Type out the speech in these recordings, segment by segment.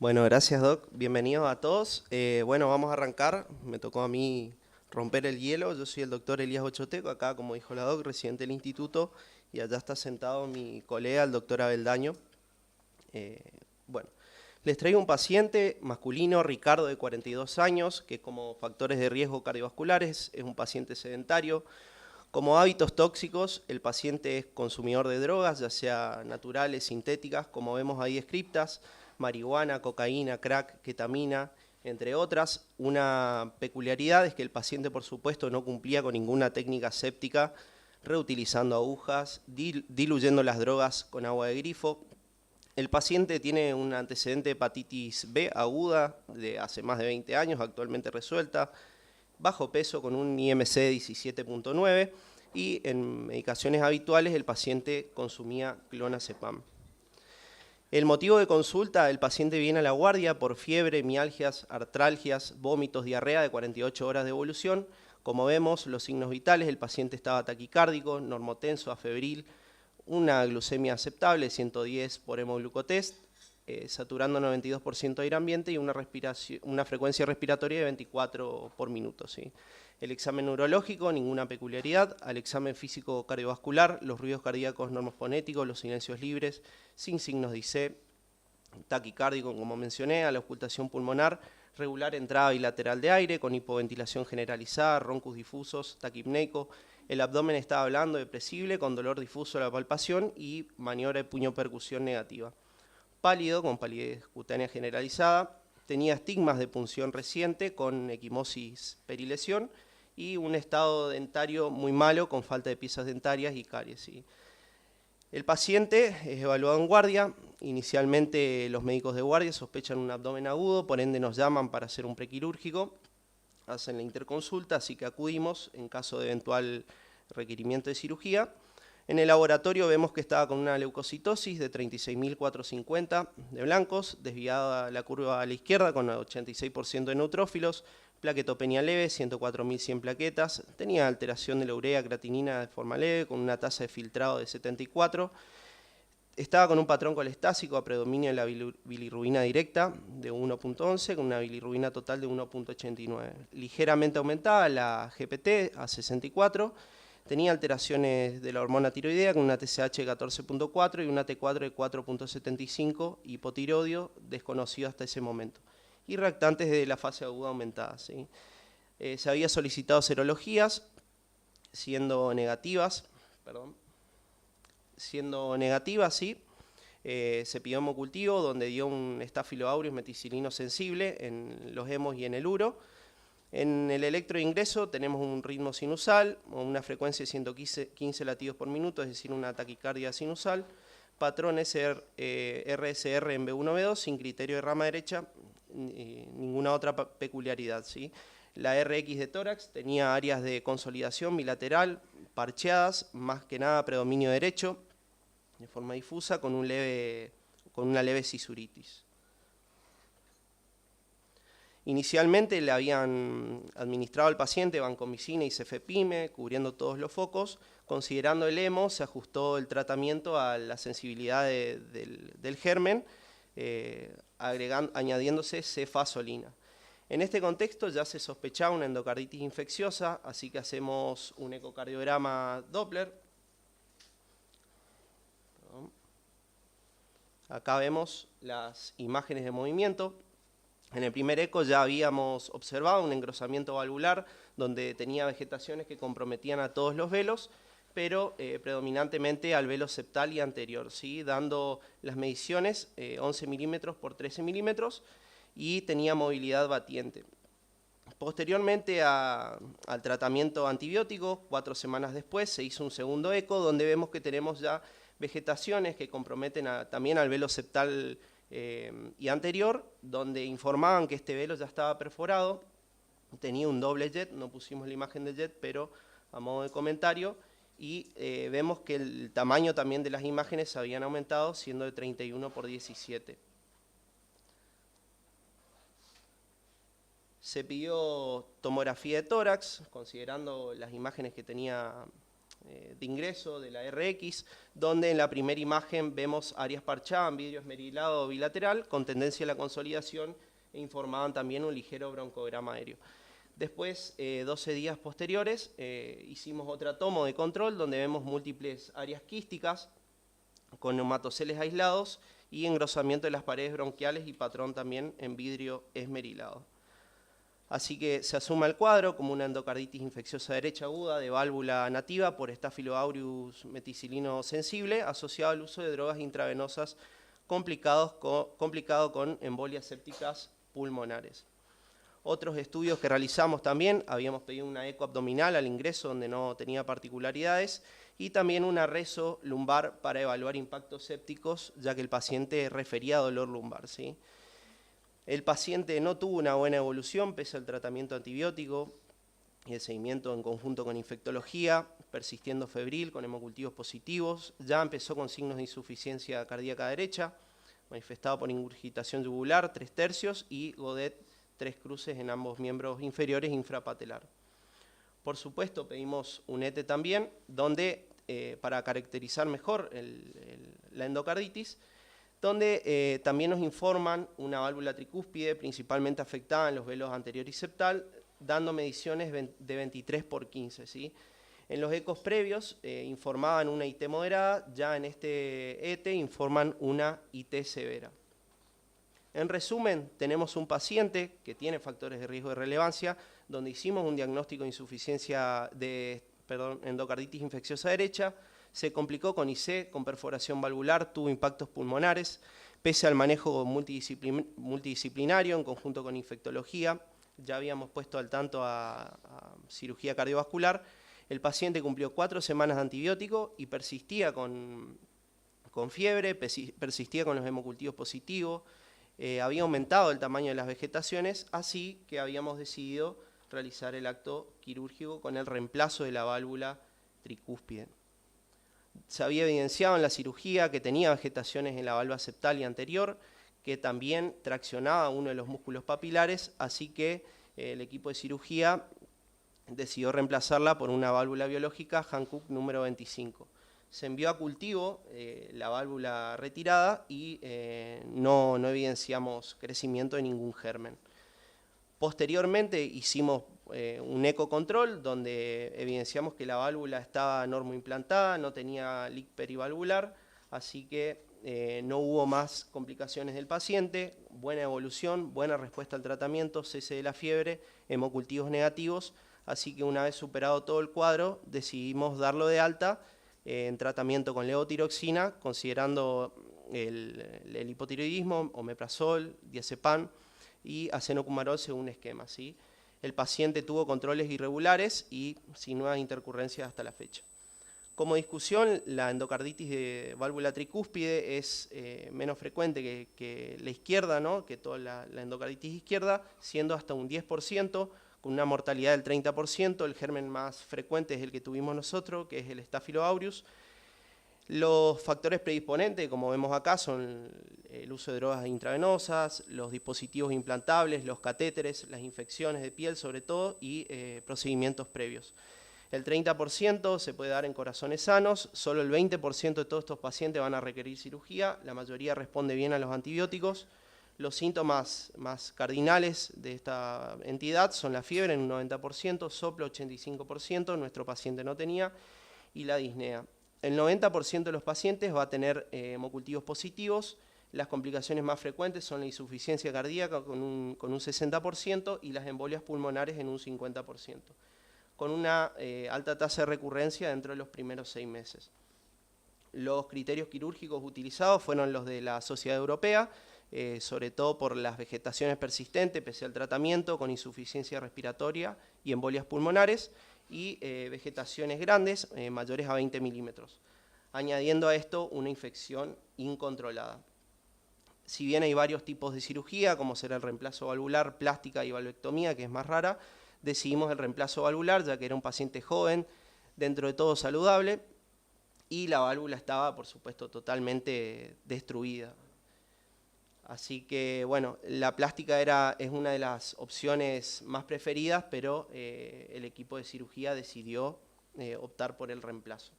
Bueno, gracias Doc. Bienvenidos a todos. Bueno, vamos a arrancar. Me tocó a mí romper el hielo. Yo soy el doctor Elías Ochoteco, acá como dijo la Doc, residente del instituto, y allá está sentado mi colega, el doctor Abel Daño. Eh, bueno, les traigo un paciente masculino, Ricardo, de 42 años, que como factores de riesgo cardiovasculares es un paciente sedentario. Como hábitos tóxicos, el paciente es consumidor de drogas, ya sea naturales, sintéticas, como vemos ahí descriptas, marihuana, cocaína, crack, ketamina, entre otras. Una peculiaridad es que el paciente, por supuesto, no cumplía con ninguna técnica séptica, reutilizando agujas, diluyendo las drogas con agua de grifo. El paciente tiene un antecedente de hepatitis B aguda de hace más de 20 años, actualmente resuelta, bajo peso con un IMC de 17.9 y en medicaciones habituales el paciente consumía clonazepam. El motivo de consulta, el paciente viene a la guardia por fiebre, mialgias, artralgias, vómitos, diarrea de 48 horas de evolución. Como vemos, los signos vitales, el paciente estaba taquicárdico, normotenso, afebril, una glucemia aceptable, 110 por hemoglucotest, saturando 92% de aire ambiente y una frecuencia respiratoria de 24 por minuto. ¿Sí? El examen neurológico, ninguna peculiaridad. Al examen físico cardiovascular, los ruidos cardíacos normosfonéticos, los silencios libres, sin signos de IC, taquicárdico, como mencioné. A la ocultación pulmonar, regular entrada bilateral de aire, con hipoventilación generalizada, roncus difusos, taquipneico. El abdomen estaba blando, depresible, con dolor difuso a la palpación y maniobra de puño-percusión negativa. Pálido, con palidez cutánea generalizada, tenía estigmas de punción reciente con equimosis perilesión y un estado dentario muy malo con falta de piezas dentarias y caries. ¿Sí? El paciente es evaluado en guardia. Inicialmente los médicos de guardia sospechan un abdomen agudo, por ende nos llaman para hacer un prequirúrgico, hacen la interconsulta, así que acudimos en caso de eventual requerimiento de cirugía. En el laboratorio vemos que estaba con una leucocitosis de 36.450 de blancos, desviada la curva a la izquierda con 86% de neutrófilos, plaquetopenia leve, 104.100 plaquetas, tenía alteración de la urea creatinina de forma leve con una tasa de filtrado de 74, estaba con un patrón colestásico a predominio de la bilirrubina directa de 1.11 con una bilirrubina total de 1.89, ligeramente aumentada la GPT a 64, tenía alteraciones de la hormona tiroidea con una TSH de 14.4 y una T4 de 4.75, hipotiroideo desconocido hasta ese momento, y reactantes de la fase aguda aumentada. ¿Sí? Se había solicitado serologías, siendo negativas, sí. Se pidió hemocultivo, donde dio un Staphylo aureus meticilino sensible en los hemos y en el uro. En el electroingreso tenemos un ritmo sinusal, o una frecuencia de 115 latidos por minuto, es decir, una taquicardia sinusal, patrón RSR en B1-B2, sin criterio de rama derecha, ninguna otra peculiaridad. ¿Sí? La RX de tórax tenía áreas de consolidación bilateral, parcheadas, más que nada predominio derecho, de forma difusa, con una leve cisuritis. Inicialmente le habían administrado al paciente vancomicina y cefepime, cubriendo todos los focos. Considerando el hemo, se ajustó el tratamiento a la sensibilidad del germen, añadiéndose cefasolina. En este contexto ya se sospechaba una endocarditis infecciosa, así que hacemos un ecocardiograma Doppler. Acá vemos las imágenes de movimiento. En el primer eco ya habíamos observado un engrosamiento valvular donde tenía vegetaciones que comprometían a todos los velos, pero predominantemente al velo septal y anterior, ¿sí? Dando las mediciones 11 milímetros por 13 milímetros y tenía movilidad batiente. Posteriormente al tratamiento antibiótico, 4 semanas después, se hizo un segundo eco donde vemos que tenemos ya vegetaciones que comprometen también al velo septal y anterior, donde informaban que este velo ya estaba perforado, tenía un doble jet, no pusimos la imagen del jet, pero a modo de comentario, y vemos que el tamaño también de las imágenes habían aumentado, siendo de 31 por 17. Se pidió tomografía de tórax, considerando las imágenes que tenía de ingreso de la RX, donde en la primera imagen vemos áreas parchadas en vidrio esmerilado bilateral con tendencia a la consolidación e informaban también un ligero broncograma aéreo. Después, 12 días posteriores, hicimos otra tomo de control donde vemos múltiples áreas quísticas con neumatoceles aislados y engrosamiento de las paredes bronquiales y patrón también en vidrio esmerilado. Así que se asume el cuadro como una endocarditis infecciosa derecha aguda de válvula nativa por Staphylo aureus meticilino sensible asociado al uso de drogas intravenosas complicado con embolias sépticas pulmonares. Otros estudios que realizamos también, habíamos pedido una eco abdominal al ingreso donde no tenía particularidades y también una reso lumbar para evaluar impactos sépticos, ya que el paciente refería dolor lumbar, ¿sí? El paciente no tuvo una buena evolución pese al tratamiento antibiótico y el seguimiento en conjunto con infectología, persistiendo febril con hemocultivos positivos, ya empezó con signos de insuficiencia cardíaca derecha, manifestado por ingurgitación yugular, 3/3 y Godet 3 cruces en ambos miembros inferiores infrapatelar. Por supuesto, pedimos un ET también, donde para caracterizar mejor la endocarditis, donde también nos informan una válvula tricúspide principalmente afectada en los velos anterior y septal, dando mediciones de 23/15, ¿sí? En los ecos previos informaban una IT moderada, ya en este ET informan una IT severa. En resumen, tenemos un paciente que tiene factores de riesgo de relevancia, donde hicimos un diagnóstico de insuficiencia de endocarditis infecciosa derecha, se complicó con IC, con perforación valvular, tuvo impactos pulmonares, pese al manejo multidisciplinario en conjunto con infectología, ya habíamos puesto al tanto a cirugía cardiovascular, el paciente cumplió 4 semanas de antibiótico y persistía con fiebre, persistía con los hemocultivos positivos, había aumentado el tamaño de las vegetaciones, así que habíamos decidido realizar el acto quirúrgico con el reemplazo de la válvula tricúspide. Se había evidenciado en la cirugía que tenía vegetaciones en la válvula septal y anterior, que también traccionaba uno de los músculos papilares, así que el equipo de cirugía decidió reemplazarla por una válvula biológica Hankook número 25. Se envió a cultivo la válvula retirada y no evidenciamos crecimiento de ningún germen. Posteriormente hicimos un ecocontrol donde evidenciamos que la válvula estaba normoimplantada, no tenía leak perivalvular, así que no hubo más complicaciones del paciente, buena evolución, buena respuesta al tratamiento, cese de la fiebre, hemocultivos negativos, así que una vez superado todo el cuadro decidimos darlo de alta en tratamiento con levotiroxina, considerando el hipotiroidismo, omeprazol, diazepam y acenocumarol según esquema, ¿sí? El paciente tuvo controles irregulares y sin nuevas intercurrencias hasta la fecha. Como discusión, la endocarditis de válvula tricúspide es menos frecuente que la izquierda, ¿no? Que toda la endocarditis izquierda, siendo hasta un 10%, con una mortalidad del 30%, el germen más frecuente es el que tuvimos nosotros, que es el Staphylo aureus. Los factores predisponentes, como vemos acá, son el uso de drogas intravenosas, los dispositivos implantables, los catéteres, las infecciones de piel sobre todo y procedimientos previos. El 30% se puede dar en corazones sanos, solo el 20% de todos estos pacientes van a requerir cirugía, la mayoría responde bien a los antibióticos. Los síntomas más cardinales de esta entidad son la fiebre en un 90%, soplo 85%, nuestro paciente no tenía, y la disnea. El 90% de los pacientes va a tener hemocultivos positivos, las complicaciones más frecuentes son la insuficiencia cardíaca con un 60% y las embolias pulmonares en un 50%, con una alta tasa de recurrencia dentro de los primeros 6 meses. Los criterios quirúrgicos utilizados fueron los de la Sociedad Europea, sobre todo por las vegetaciones persistentes, pese al tratamiento, con insuficiencia respiratoria y embolias pulmonares, y vegetaciones grandes, mayores a 20 milímetros, añadiendo a esto una infección incontrolada. Si bien hay varios tipos de cirugía, como será el reemplazo valvular, plástica y valvectomía, que es más rara, decidimos el reemplazo valvular, ya que era un paciente joven, dentro de todo saludable, y la válvula estaba, por supuesto, totalmente destruida. Así que, bueno, la plástica es una de las opciones más preferidas, pero el equipo de cirugía decidió optar por el reemplazo.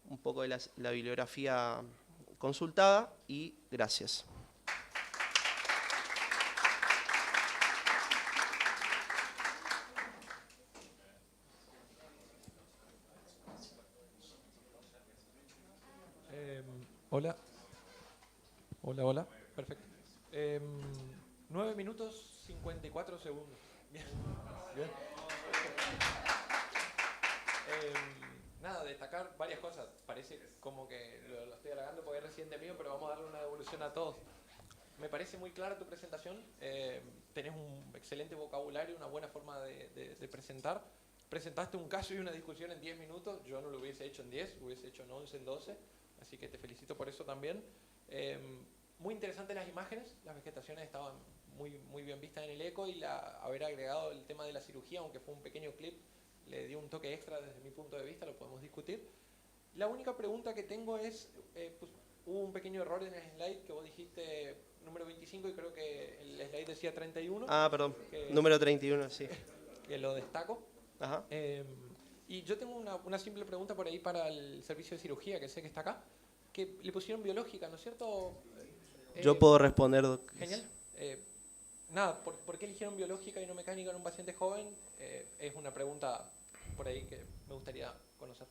Un poco de la bibliografía consultada y gracias. Hola. Hola. Perfecto. 9 minutos 54 segundos. Bien. Nada, destacar varias cosas. Parece como que lo estoy alargando porque es reciente mío, pero vamos a darle una devolución a todos. Me parece muy clara tu presentación. Tenés un excelente vocabulario, una buena forma de presentar. Presentaste un caso y una discusión en 10 minutos. Yo no lo hubiese hecho en 10, hubiese hecho en 11, en 12. Así que te felicito por eso también. Muy interesantes las imágenes. Las vegetaciones estaban muy bien vistas en el eco y haber agregado el tema de la cirugía, aunque fue un pequeño clip, le dio un toque extra desde mi punto de vista, lo podemos discutir. La única pregunta que tengo es, pues, hubo un pequeño error en el slide que vos dijiste número 25 y creo que el slide decía 31. Ah, perdón, número 31, sí. Que lo destaco. Ajá. Y yo tengo una simple pregunta por ahí para el servicio de cirugía, que sé que está acá, que le pusieron biológica, ¿no es cierto? Yo puedo responder, Doc. Genial. Nada, ¿por qué eligieron biológica y no mecánica en un paciente joven? Es una pregunta por ahí que me gustaría conocer.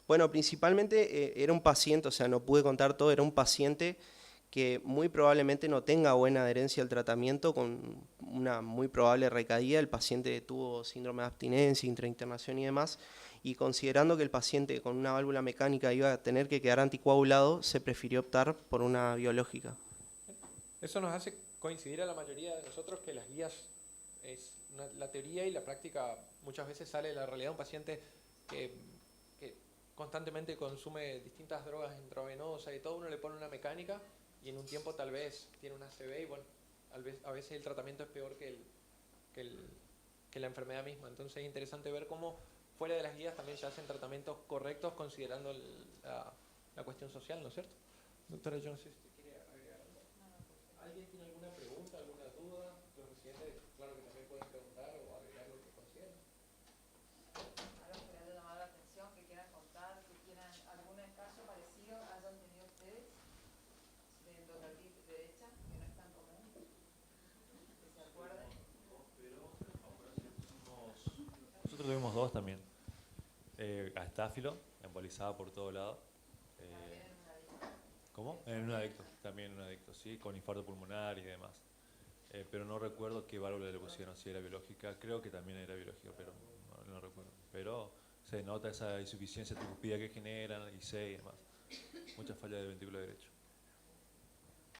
Bueno, principalmente era un paciente, o sea, no pude contar todo, era un paciente que muy probablemente no tenga buena adherencia al tratamiento, con una muy probable recaída. El paciente tuvo síndrome de abstinencia, intrainternación y demás, y considerando que el paciente con una válvula mecánica iba a tener que quedar anticoagulado, se prefirió optar por una biológica. Eso nos hace coincidir a la mayoría de nosotros que las guías es la teoría y la práctica muchas veces sale de la realidad de un paciente que constantemente consume distintas drogas intravenosas y todo, uno le pone una mecánica y en un tiempo tal vez tiene una ACV y bueno, a veces el tratamiento es peor que la enfermedad misma. Entonces es interesante ver cómo fuera de las guías también se hacen tratamientos correctos considerando la cuestión social, ¿no es cierto? Doctora, yo no sé si usted quiere agregar algo. ¿Alguien tiene alguna pregunta, alguna duda? Los residentes, claro que también pueden preguntar o agregar lo que consideren. Algo que les haya llamado la atención, que quieran contar, que quieran algún caso parecido hayan tenido ustedes de endocarditis derecha, que no es tan común, que se acuerden. Nosotros tuvimos dos también. Astáfilo, embolizada por todo lado. ¿Cómo? En un adicto, también en un adicto, sí, con infarto pulmonar y demás. Pero no recuerdo qué válvula le pusieron, si era biológica, creo que también era biológica, pero no recuerdo. Pero se nota esa insuficiencia tricúpida que generan, IC y demás. Mucha falla del ventrículo derecho.